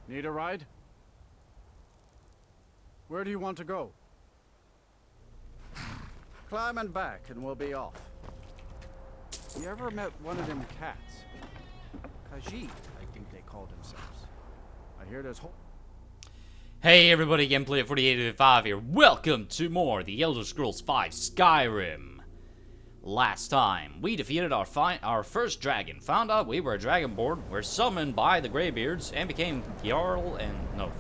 Need a ride? Where do you want to go? Climb and back and we'll be off. You ever met one of them cats? Khajiit, I think they call themselves. I hear there's whole... Hey everybody, Gameplay at 4885 here. Welcome to more The Elder Scrolls V Skyrim. Last time, we defeated our first dragon, found out we were dragonborn, were summoned by the Greybeards, and became Jarl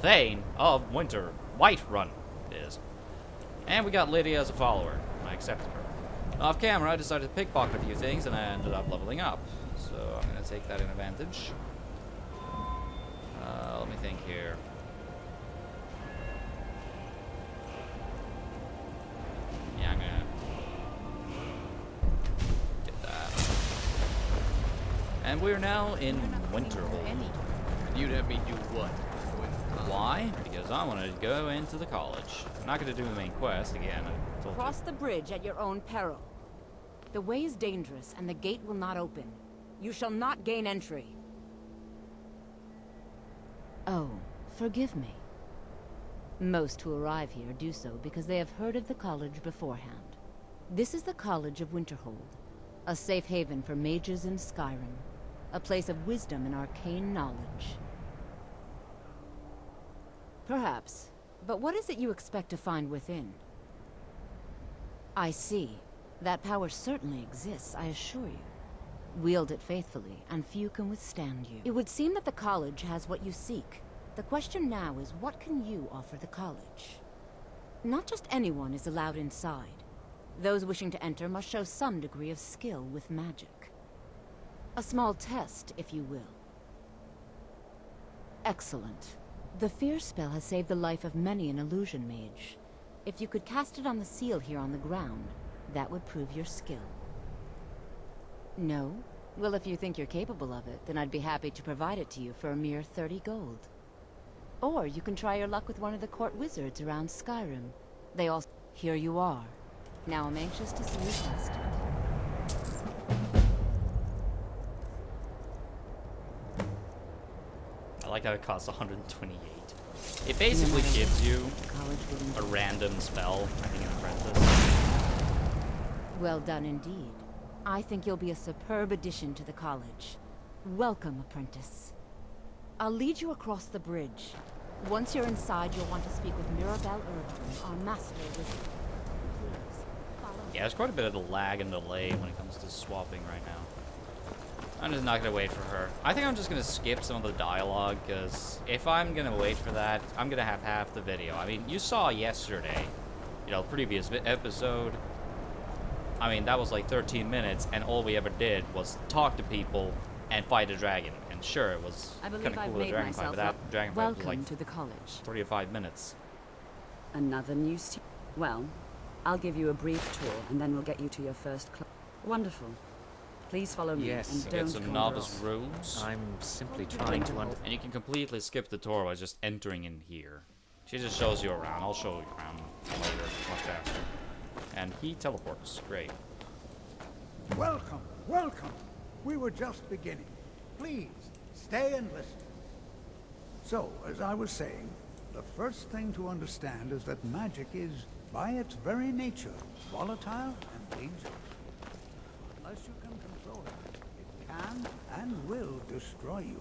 Thane of Whiterun, it is. And we got Lydia as a follower. I accepted her. Off camera, I decided to pickpocket a few things, and I ended up leveling up. So I'm going to take that in advantage. Let me think here. Yeah, I'm gonna get that. And we're now in Winterhold. You'd have me do what? Why? Because I want to go into the college. I'm not going to do the main quest again. I told Cross the bridge at your own peril. The way is dangerous, and the gate will not open. You shall not gain entry. Oh, forgive me. Most who arrive here do so because they have heard of the college beforehand. This is the College of Winterhold, a safe haven for mages in Skyrim, a place of wisdom and arcane knowledge. Perhaps, but what is it you expect to find within? I see. That power certainly exists, I assure you. Wield it faithfully, and few can withstand you. It would seem that the college has what you seek. The question now is, what can you offer the college? Not just anyone is allowed inside. Those wishing to enter must show some degree of skill with magic. A small test, if you will. Excellent. The fear spell has saved the life of many an illusion mage. If you could cast it on the seal here on the ground, that would prove your skill. No? Well, if you think you're capable of it, then I'd be happy to provide it to you for a mere 30 gold. Or you can try your luck with one of the court wizards around Skyrim. They all... Here you are. Now I'm anxious to see you test it. I like how it costs 128. It basically gives you a College random spell, I think, in Apprentice. Well done indeed. I think you'll be a superb addition to the college. Welcome, apprentice. I'll lead you across the bridge. Once you're inside, you'll want to speak with Mirabelle Irvine, our master wizard. Please, follow me. Yeah, there's quite a bit of the lag and delay when it comes to swapping right now. I'm just not going to wait for her. I think I'm just going to skip some of the dialogue, because if I'm going to wait for that, I'm going to have half the video. I mean, you saw yesterday, previous episode. I mean, that was like 13 minutes, and all we ever did was talk to people and fight a dragon. And sure, it was kind of cool with a dragon fight, but that dragon fight was like to the college. 3 to 5 minutes. Another new student. Well, I'll give you a brief tour, and then we'll get you to your first class. Wonderful. Please follow me, Yes. and Get don't some wander novice off. rules. I'm simply trying to understand. And you can completely skip the tour by just entering in here. She just shows you around. I'll show you around later, much faster. And he teleports. Great. Welcome, welcome. We were just beginning. Please, stay and listen. So, as I was saying, the first thing to understand is that magic is, by its very nature, volatile and dangerous. Unless you can control it, it can and will destroy you.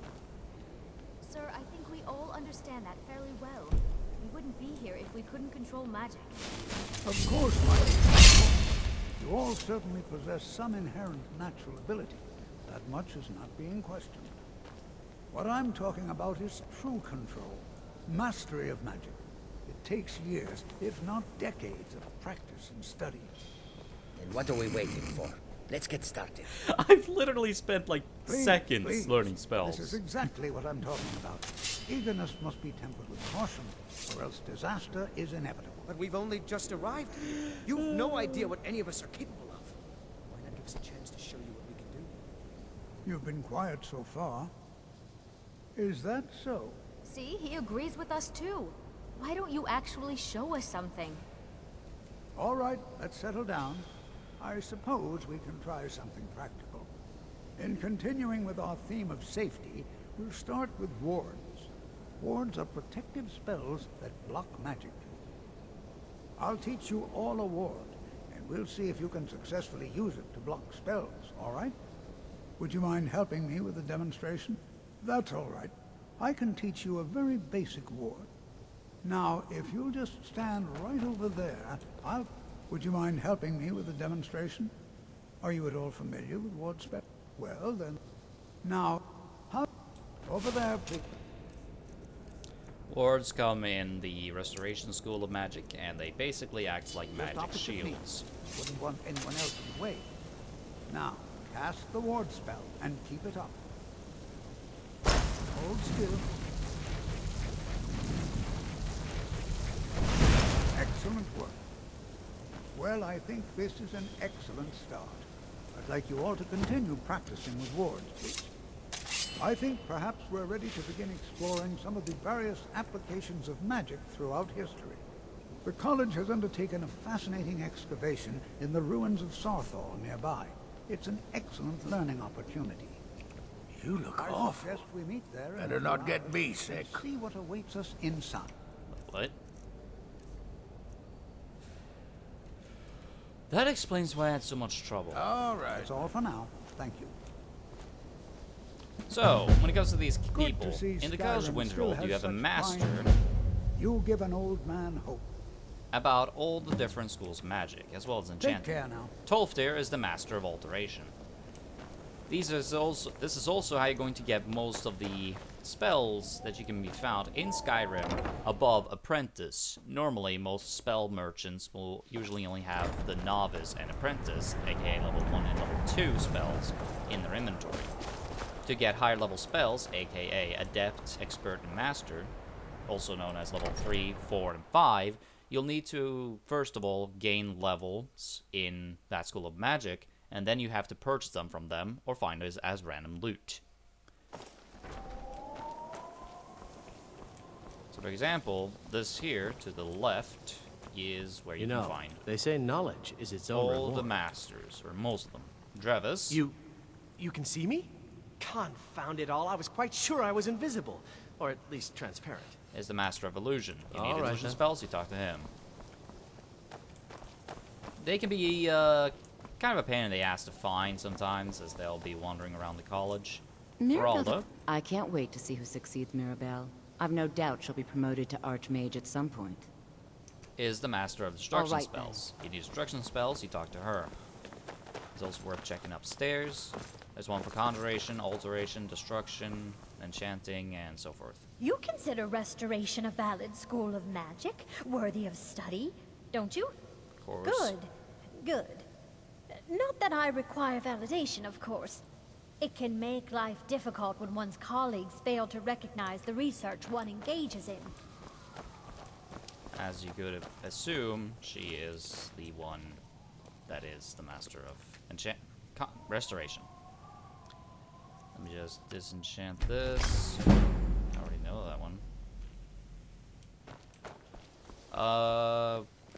Sir, I think we all understand that fairly well. We wouldn't be here if we couldn't control magic. Of course, my dear. You all certainly possess some inherent natural ability. That much is not being questioned. What I'm talking about is true control, mastery of magic. It takes years, if not decades, of practice and study. Then what are we waiting for? Let's get started. I've literally spent like Please, seconds please. learning spells. This is exactly what I'm talking about. Eagerness must be tempered with caution, or else disaster is inevitable. But we've only just arrived. You've no idea what any of us are capable of. Why not give us a chance to show you what we can do? You've been quiet so far. Is that so? See, he agrees with us too. Why don't you actually show us something? All right, let's settle down. I suppose we can try something practical. In continuing with our theme of safety, we'll start with wards. Wards are protective spells that block magic. I'll teach you all a ward, and we'll see if you can successfully use it to block spells, all right? Would you mind helping me with the demonstration? That's all right. I can teach you a very basic ward. Now, if you'll just stand right over there, Would you mind helping me with the demonstration? Are you at all familiar with ward spell? Well, then... Now, over there, please. Wards come in the Restoration School of Magic, and they basically act like Just magic opposite me. shields. Wouldn't want anyone else in the way. Now, cast the ward spell and keep it up. Hold still. Excellent work. Well, I think this is an excellent start. I'd like you all to continue practicing with wards, please. I think perhaps we're ready to begin exploring some of the various applications of magic throughout history. The college has undertaken a fascinating excavation in the ruins of Sarthal nearby. It's an excellent learning opportunity. You look I awful. suggest we meet there Better and not get me sick. see what awaits us inside. What? That explains why I had so much trouble. All right. That's all for now. Thank you. So, when it comes to these Good people, to see in the College of Skyrim still Winterhold, you has have a such master fine- You give an old man hope. about all the different schools of magic, as well as Take enchanting. care now. Tolfdir is the master of alteration. This is also how you're going to get most of the spells that you can be found in Skyrim above apprentice. Normally, most spell merchants will usually only have the novice and apprentice, aka level 1 and level 2 spells, in their inventory. To get higher level spells, aka adept, expert, and master, also known as level 3, 4, and 5, you'll need to, first of all, gain levels in that school of magic, and then you have to purchase them from them or find it as random loot. So, for example, this here to the left is where you can find they say knowledge is its own all reward. the masters, or most of them. Drevis. You can see me? Confound it all, I was quite sure I was invisible. Or at least transparent. Is the master of illusion. You All need right, illusion then. spells, you talk to him. They can be kind of a pain in the ass to find sometimes, as they'll be wandering around the college. Mirabelle, Geraldo I can't wait to see who succeeds Mirabelle. I've no doubt she'll be promoted to Archmage at some point. is the master of destruction All right, then. spells. You need destruction spells, you talk to her. It's also worth checking upstairs. There's one for conjuration, alteration, destruction, enchanting, and so forth. You consider restoration a valid school of magic, worthy of study, don't you? Of course. Good. Good. Not that I require validation, of course. It can make life difficult when one's colleagues fail to recognize the research one engages in. As you could assume, she is the one that is the master of restoration. Let me just disenchant this. I already know that one.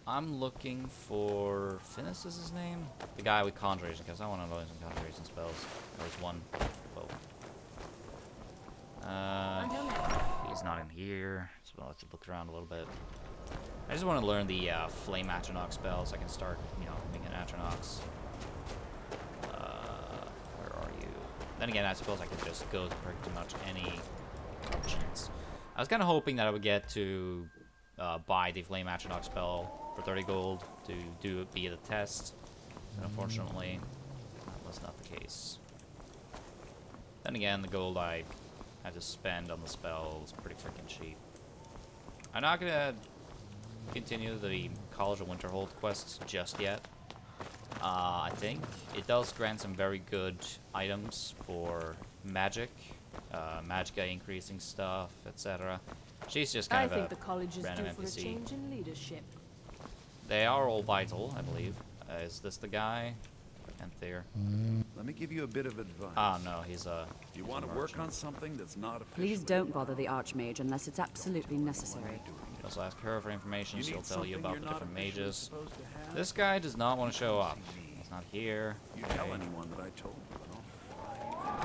I'm looking for... Finis is his name? The guy with conjuration, because I want to learn some conjuration spells. There's one. Whoa. He's not in here, so we'll have to look around a little bit. I just want to learn the flame atronach spell so I can start, making atronachs. Where are you? Then again, I suppose I could just go to pretty much any merchants. I was kind of hoping that I would get to buy the flame atronach spell for 30 gold to do it via the test. But unfortunately, that was not the case. Then again, the gold I had to spend on the spell is pretty freaking cheap. I'm not gonna continue the College of Winterhold quests just yet. I think it does grant some very good items for magic, magicka increasing stuff, etc. She's just kind of a random NPC. in leadership. They are all vital, I believe. Is this the guy? Anthir. Let me give you a bit of advice. Ah, no, he's a... You want to work on something that's not official. Please don't bother the Archmage unless it's absolutely necessary. You also ask her for information, You she'll need tell you something about you're the not different officially mages. supposed to have? This guy does not want to show up. He's not here. You Okay. tell anyone that I told you. And I'll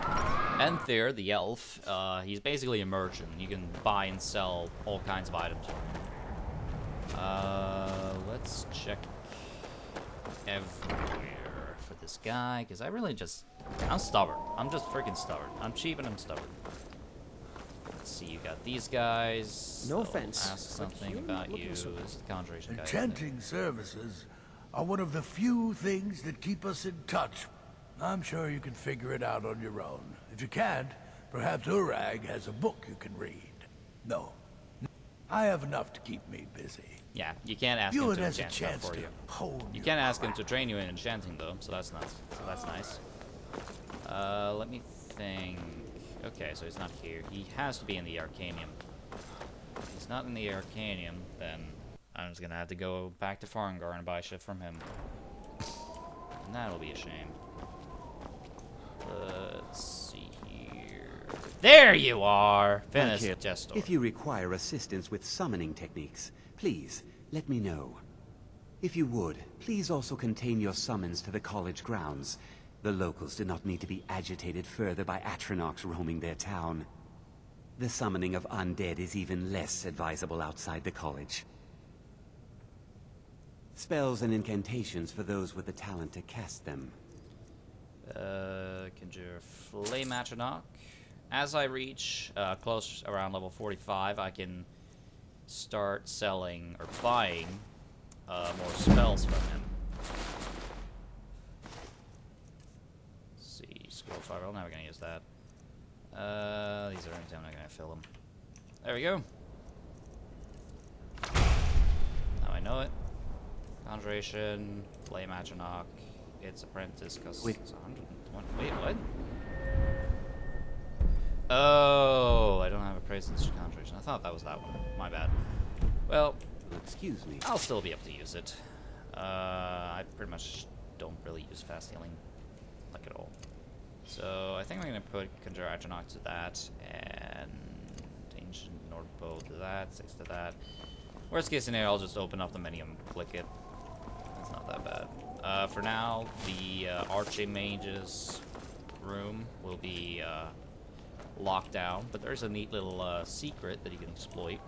fry you. Enthyr, the elf, he's basically a merchant. You can buy and sell all kinds of items from him. Let's check everywhere for this guy, because I really just... I'm stubborn. I'm just freaking stubborn. I'm cheap and I'm stubborn. Let's see, you got these guys. No I'll offense, ask but something you're about not you. looking so- This is the conjuration guy. isn't it? Enchanting services are one of the few things that keep us in touch. I'm sure you can figure it out on your own. If you can't, perhaps Urag has a book you can read. No. I have enough to keep me busy. Yeah, you can't ask View him it to as a enchant stuff chance for to you. hone You your can't ask him to craft. train you in enchanting though, so that's nice. Let me think. Okay, so he's not here. He has to be in the Arcanium. If he's not in the Arcanium, then I'm just gonna have to go back to Farengar and buy shit from him. And that'll be a shame. Let's see here. There you are! Finish Thank you. Gestor. If you require assistance with summoning techniques, please let me know. If you would, please also contain your summons to the college grounds. The locals do not need to be agitated further by atronachs roaming their town. The summoning of undead is even less advisable outside the college. Spells and incantations for those with the talent to cast them. Conjure Flame Atronach. As I reach close around level 45, I can start selling or buying more spells from him. Let's see, scroll fire. I'm never gonna use that. These are empty. I'm not gonna fill them. There we go. Now I know it. Conjuration, Flame Atronach. Its apprentice costs 120. Wait, what? Oh, I don't have a presence conjuration. I thought that was that one. My bad. Well, Excuse me. I'll still be able to use it. I pretty much don't really use fast healing, like at all. So I think I'm gonna put Conjure Atronach to that, and Ancient North Bow to that, 6 to that. Worst case scenario, I'll just open up the menu and click it. It's not that bad. For now, the Archmage's room will be locked down, but there's a neat little secret that you can exploit.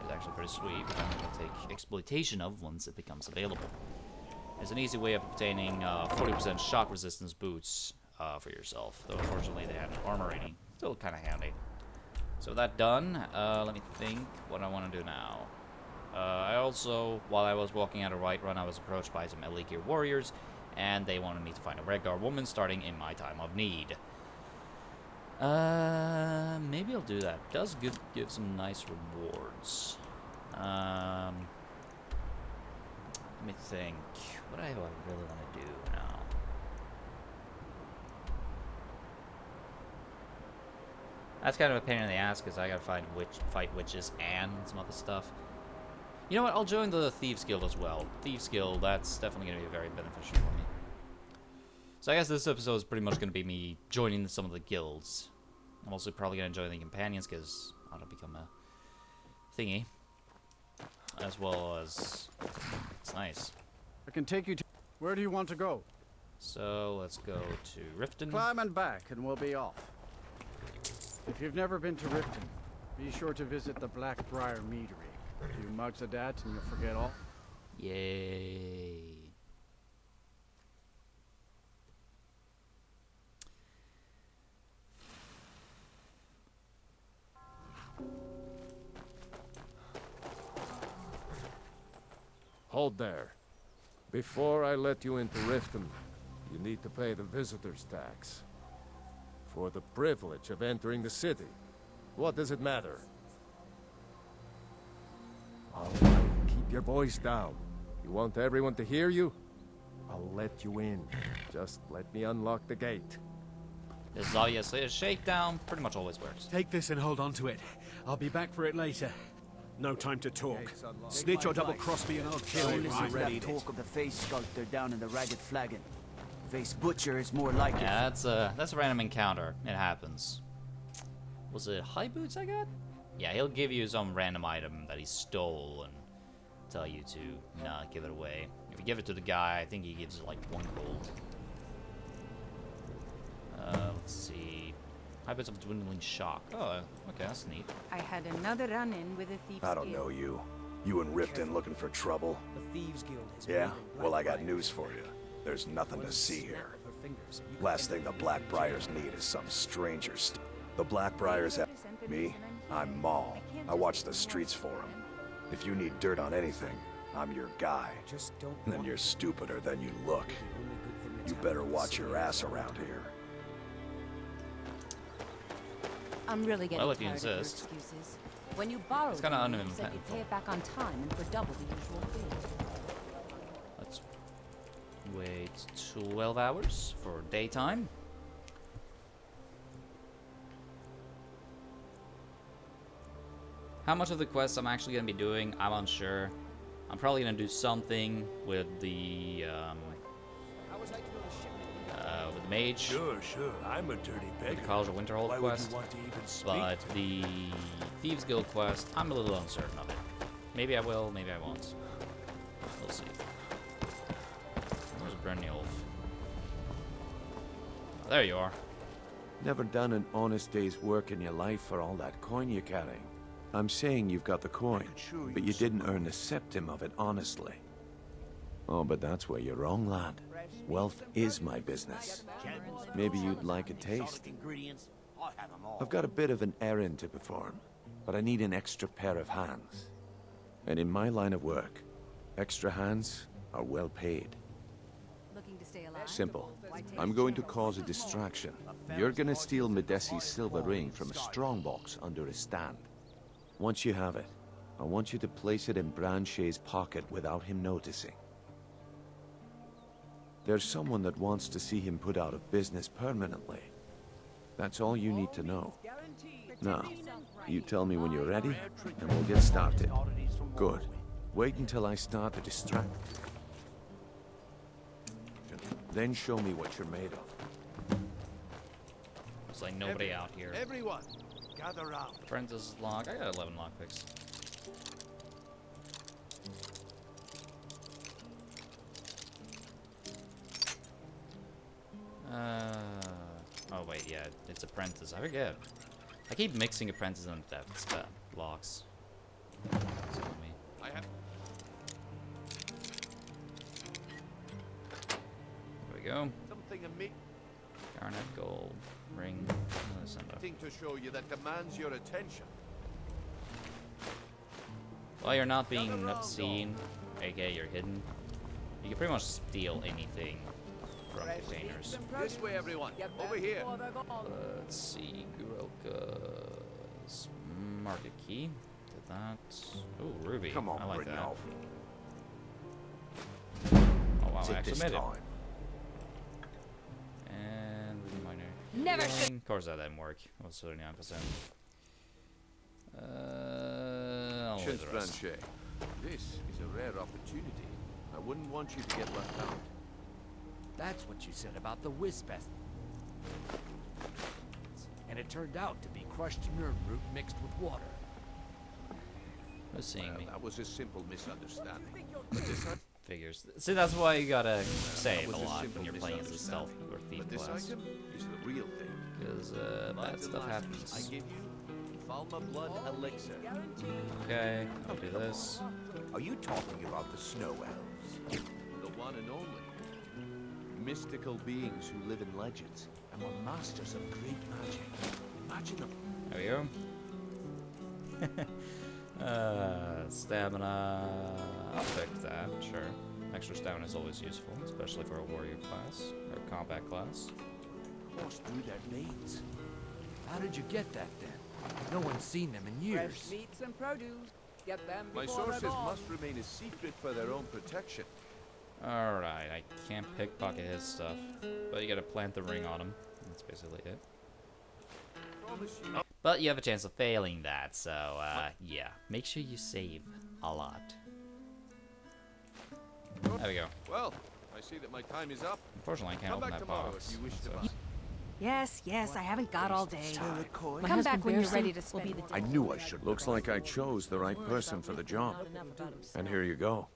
It's actually pretty sweet, but I'm going to take exploitation of once it becomes available. There's an easy way of obtaining 40% shock resistance boots for yourself, though unfortunately they have no armor rating. Still kind of handy. So with that done, let me think what I want to do now. I also, while I was walking out of Whiterun, I was approached by some elite gear warriors, and they wanted me to find a Redguard woman starting in my time of need. Maybe I'll do that. It does give some nice rewards. Let me think. What do I really want to do now? That's kind of a pain in the ass because I gotta fight witches and some other stuff. You know what? I'll join the Thieves Guild as well. Thieves Guild, that's definitely gonna be very beneficial for me. So I guess this episode is pretty much going to be me joining some of the guilds. I'm also probably going to join the companions because I want to become a thingy. As well as... It's nice. I can take you to... Where do you want to go? So let's go to Ripton. Climb and back and we'll be off. If you've never been to Ripton, be sure to visit the Blackbriar Meadery. A few mugs of that and you'll forget all. Yay. Hold there. Before I let you into Riften, you need to pay the visitor's tax. For the privilege of entering the city. What does it matter? All right, keep your voice down. You want everyone to hear you? I'll let you in. Just let me unlock the gate. This is obviously a shakedown. Pretty much always works. Take this and hold on to it. I'll be back for it later. No time to talk. Snitch or double-cross me and I'll kill you. Listen to that talk of the face sculptor down in the Ragged Flagon. Face butcher is more like it. Yeah, that's a random encounter. It happens. Was it high boots I got? Yeah, he'll give you some random item that he stole and tell you to not give it away. If you give it to the guy, I think he gives like 1 gold. Let's see. Habits of dwindling shock. Oh, okay, that's neat. I had another run-in with a Thieves I don't Guild. know you. You and Ripton looking for trouble? The Thieves Guild has Yeah? made Well, I got news for you. There's nothing to see here. Last thing the Blackbriars need is some strangers. The Blackbriars have me. I'm Maul. I watch the streets for them. If you need dirt on anything, I'm your guy. Then you're stupider than you look. You better watch your ass around here. I'm really getting Well, if you tired of your insist. excuses. When you borrowed It's kinda money, you said you'd pay it back on time and for double the usual fee. Let's wait 12 hours for daytime. How much of the quest I'm actually going to be doing, I'm unsure. I'm probably going to do something with the mage. Sure. I'm a dirty beggar. The College of Winterhold Why would quest. you want to even speak But to me? the Thieves Guild quest, I'm a little uncertain of it. Maybe I will, maybe I won't. We'll see. Where's Brennulf? Oh, there you are. Never done an honest day's work in your life for all that coin you're carrying. I'm saying you've got the coin, but you didn't earn the septim of it honestly. Oh, but that's where you're wrong, lad. Wealth is my business. Maybe you'd like a taste. I've got a bit of an errand to perform, but I need an extra pair of hands. And in my line of work, extra hands are well paid. Looking to stay alive? Simple. I'm going to cause a distraction. You're gonna steal Medesi's silver ring from a strongbox under his stand. Once you have it, I want you to place it in Branche's pocket without him noticing. There's someone that wants to see him put out of business permanently. That's all you need to know. Now, you tell me when you're ready, and we'll get started. Good. Wait until I start to distract. Then show me what you're made of. There's like nobody out here. Everyone, gather round. Apprentice lock. I got 11 lockpicks. Oh wait, yeah, it's apprentice. I forget. I keep mixing apprentice and depth locks. I have. There we go. Something a me. Garnet, gold, ring. Thing to show you that demands your attention. While you're not being seen, aka you're hidden, you can pretty much steal anything from containers. This way, everyone. Over here. Let's see, Gurelka's market key. Did that. Oh, ruby. Come on, I like that. Brynjolf. Oh wow, I Take actually this made it. time. And minor. Never healing. Of course that didn't work. It was 39%. I'll leave the rest. Branche, this is a rare opportunity. I wouldn't want you to get left out. That's what you said about the wisp. And it turned out to be crushed nerve root mixed with water. Who's seeing me? That was a simple misunderstanding. But this Figures. See, that's why you gotta save a lot when you're playing as a stealth or thief But this class. item is the real thing. Because bad stuff I happens. give you Falma blood elixir. Okay, I'll do this. Are you talking about the snow elves? The one and only. Mystical beings who live in legends and were masters of great magic. Imagine them. There we go. Stamina. I'll pick that, sure. Extra stamina is always useful, especially for a warrior class or combat class. Coursed through their veins. How did you get that then? No one's seen them in years. Fresh meats and produce. Get them My before sources they're gone. must remain a secret for their own protection. Alright, I can't pickpocket his stuff, but you gotta plant the ring on him. That's basically it. But you have a chance of failing that, so yeah. Make sure you save a lot. There we go. Well, I see that my time is up. Unfortunately, I can't Come open back that tomorrow box. if you wish to so- buy. Yes, I haven't got all day. My Come back husband when you're Bearson ready to will be spend. the I knew I should. Looks like I chose the right person for the job. And here you go.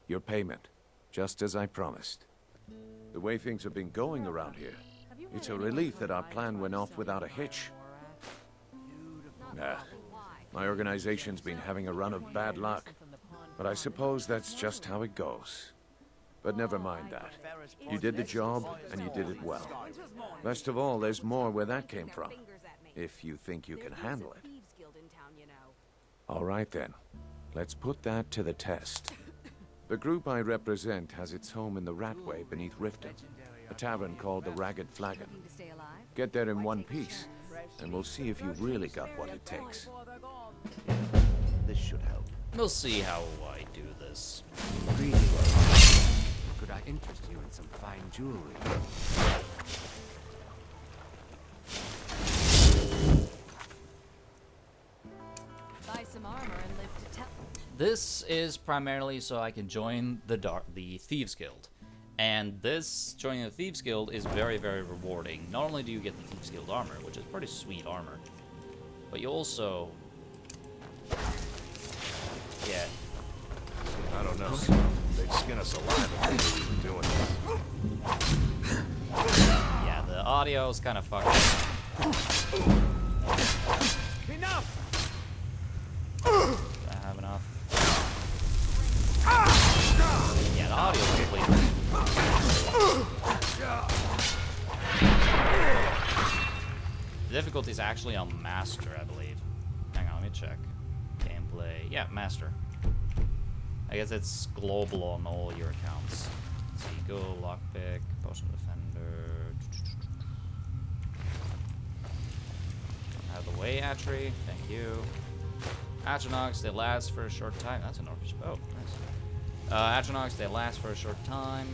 Your payment. Just as I promised. The way things have been going around here, it's a relief that our plan went off without a hitch. Nah. My organization's been having a run of bad luck. But I suppose that's just how it goes. But never mind that. You did the job, and you did it well. Best of all, there's more where that came from. If you think you can handle it. All right then. Let's put that to the test. The group I represent has its home in the Ratway beneath Ripton, a tavern called the Ragged Flagon. Get there in one piece, and we'll see if you really got what it takes. This should help. We'll see how I do this. Could I interest you in some fine jewelry? Buy some armor and live to tell. This is primarily so I can join the Thieves Guild. And this, joining the Thieves Guild, is very, very rewarding. Not only do you get the Thieves Guild armor, which is pretty sweet armor, but you also get... I don't know. They'd skin us alive if we were doing this. Yeah, the audio is kind of fucked up. Enough! Do I have enough? Yeah, the audio is completely... The difficulty is actually on Master, I believe. Hang on, let me check. Gameplay. Yeah, Master. I guess it's global on all your accounts. So you go, lockpick, potion defender. Out of the way, Atri. Thank you. Atronachs, they last for a short time. That's an orcish boat. Nice. Atronachs, they last for a short time.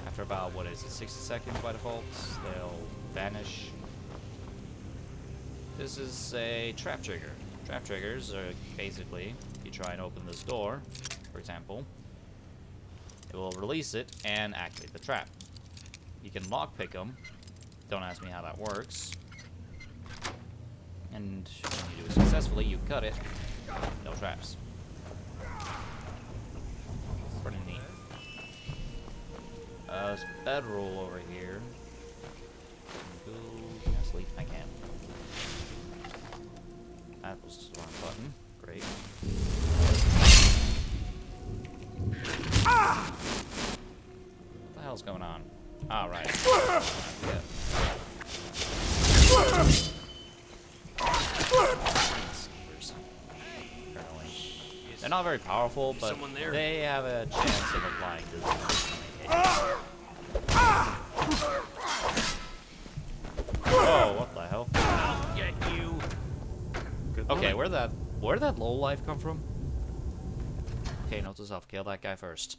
After about, what is it, 60 seconds by default, they'll vanish. This is a trap trigger. Trap triggers are basically, if you try and open this door, for example, it will release it and activate the trap. You can lockpick them. Don't ask me how that works. And when you do it successfully, you cut it. No traps. Pretty neat. Bedroll over here. Can I sleep? I can. That was the wrong button. Great. What the hell's going on? Oh, right. Yeah. Apparently. They're not very powerful, but they have a chance of applying disease. Whoa, what the hell? I'll get you. Okay, where'd that low life come from? Okay, note to self, kill that guy first.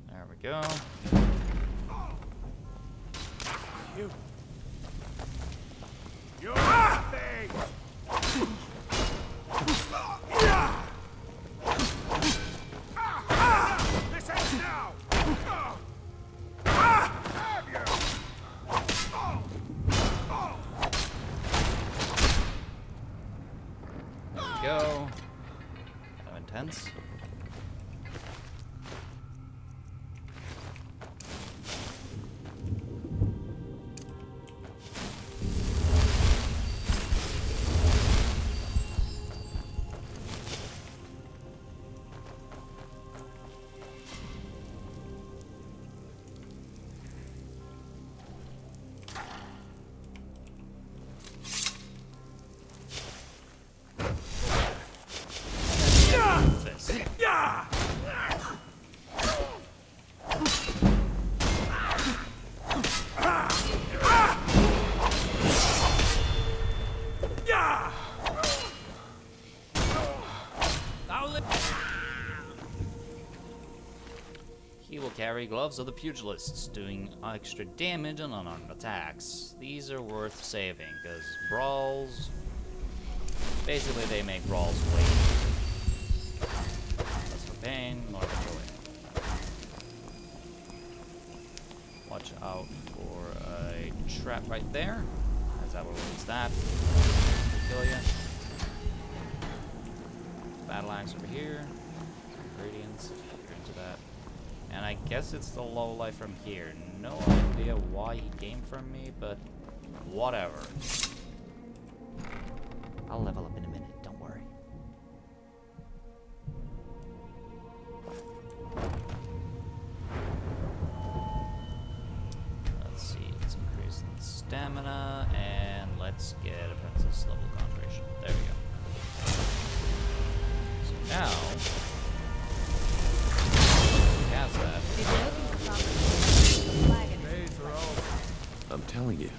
There we go. You. You're nothing. This ends now. Have you? There we go. Kind of intense. He will carry gloves of the pugilists, doing extra damage on unarmed attacks. These are worth saving, because brawls... Basically, they make brawls wait. Less for pain, more for joy. What watch out for a trap right there. As I will release that. Kill you. Battle axe over here. Ingredients, if you're into that. And I guess it's the low life from here. No idea why he came from me, but whatever. I'll level up in a minute, don't worry. Let's see, let's increase the stamina, and let's get a princess level conjuration. There we go. So now, cast that. I'm telling you.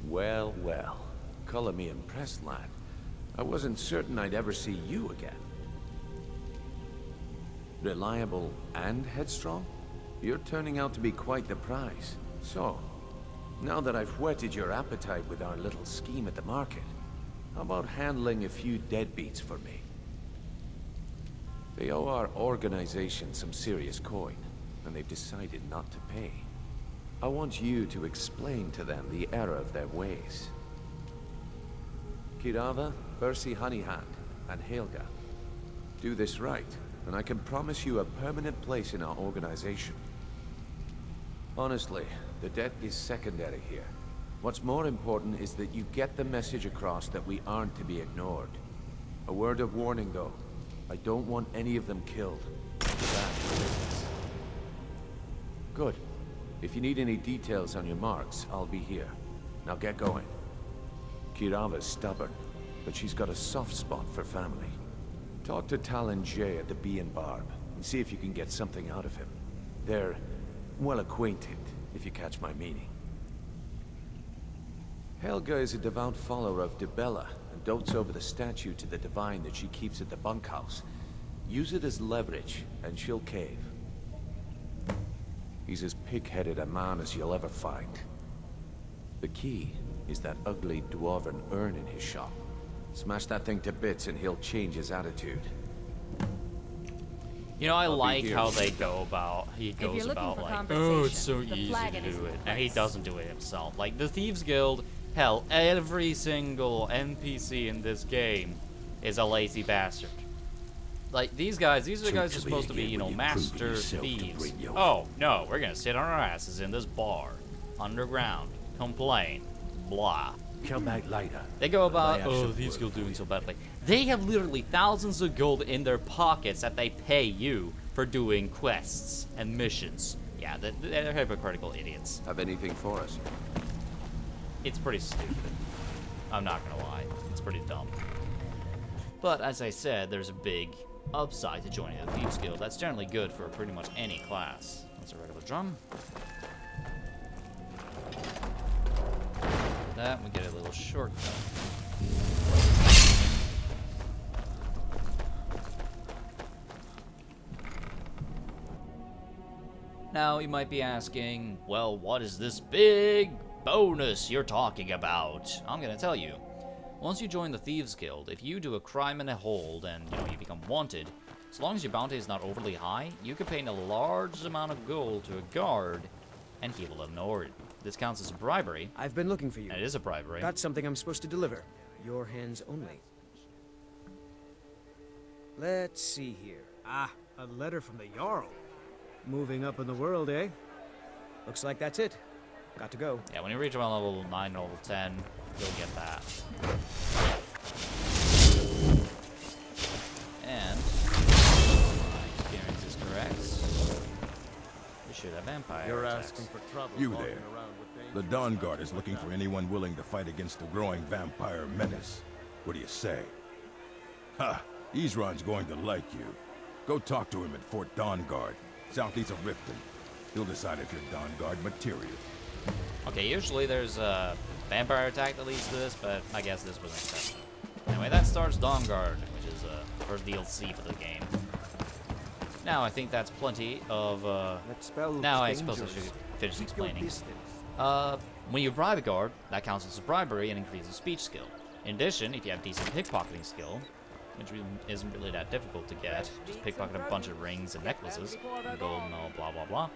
Well, well. Color me impressed, lad. I wasn't certain I'd ever see you again. Reliable and headstrong? You're turning out to be quite the prize. So, now that I've whetted your appetite with our little scheme at the market, how about handling a few deadbeats for me? They owe our organization some serious coin, and they've decided not to pay. I want you to explain to them the error of their ways. Kirava, Percy Honeyhand, and Helga. Do this right, and I can promise you a permanent place in our organization. Honestly, the debt is secondary here. What's more important is that you get the message across that we aren't to be ignored. A word of warning, though. I don't want any of them killed. Good. If you need any details on your marks, I'll be here. Now get going. Kirava's stubborn, but she's got a soft spot for family. Talk to Talon Jay at the Bee and Barb, and see if you can get something out of him. They're well acquainted, if you catch my meaning. Helga is a devout follower of Dibella, and dotes over the statue to the divine that she keeps at the bunkhouse. Use it as leverage, and she'll cave. He's as pig-headed a man as you'll ever find. The key is that ugly dwarven urn in his shop. Smash that thing to bits and he'll change his attitude. You know, I like how they go about, he goes about like, oh, it's so easy to do it. And he doesn't do it himself. Like, the Thieves Guild, hell, every single NPC in this game is a lazy bastard. Like, these are the guys who are supposed to be, you know, master thieves. Oh, no, we're gonna sit on our asses in this bar, underground, complain, blah. Come back later. They go about, oh, Thieves Guild doing so badly. They have literally thousands of gold in their pockets that they pay you for doing quests and missions. Yeah, they're hypocritical idiots. Have anything for us? It's pretty stupid. I'm not gonna lie. It's pretty dumb. But as I said, there's a big upside to joining the Thieves Guild. That's generally good for pretty much any class. That's a regular drum. That, we get a little shortcut. Now, you might be asking, well, what is this big bonus you're talking about? I'm gonna tell you. Once you join the Thieves Guild, if you do a crime in a hold and, you know, you become wanted, as long as your bounty is not overly high, you can pay a large amount of gold to a guard, and he will ignore it. This counts as a bribery. I've been looking for you. And it is a bribery. Got something I'm supposed to deliver. Your hands only. Let's see here. Ah, a letter from the Jarl. Moving up in the world, eh? Looks like that's it. Got to go. Yeah, when you reach around level 9, level 10, you'll get that. And, if my experience is correct, we should have vampire You're attacks. asking for trouble. You there. The Dawn Guard is looking for anyone willing to fight against the growing vampire menace. What do you say? Ha! Ezron's going to like you. Go talk to him at Fort Dawn Guard, southeast of Ripton. He'll decide if you're Dawn Guard material. Okay, usually there's a vampire attack that leads to this, but I guess this was an exception. Anyway, that starts Dawn Guard, which is the first DLC for the game. Now, I think that's plenty of, now I suppose I should finish explaining. When you bribe a guard, that counts as a bribery and increases speech skill. In addition, if you have decent pickpocketing skill, which isn't really that difficult to get, just pickpocket a bunch of rings and necklaces, and gold and all blah blah blah.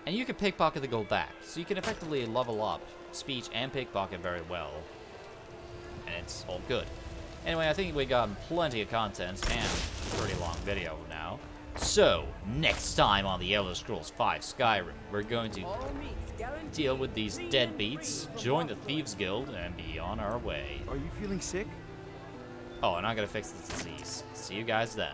And you can pickpocket the gold back. So you can effectively level up speech and pickpocket very well. And it's all good. Anyway, I think we got plenty of content and a pretty long video now. So, next time on the Elder Scrolls V Skyrim, we're going to deal with these deadbeats, join the Thieves Guild, and be on our way. Are you feeling sick? Oh, and I'm gonna fix this disease. See you guys then.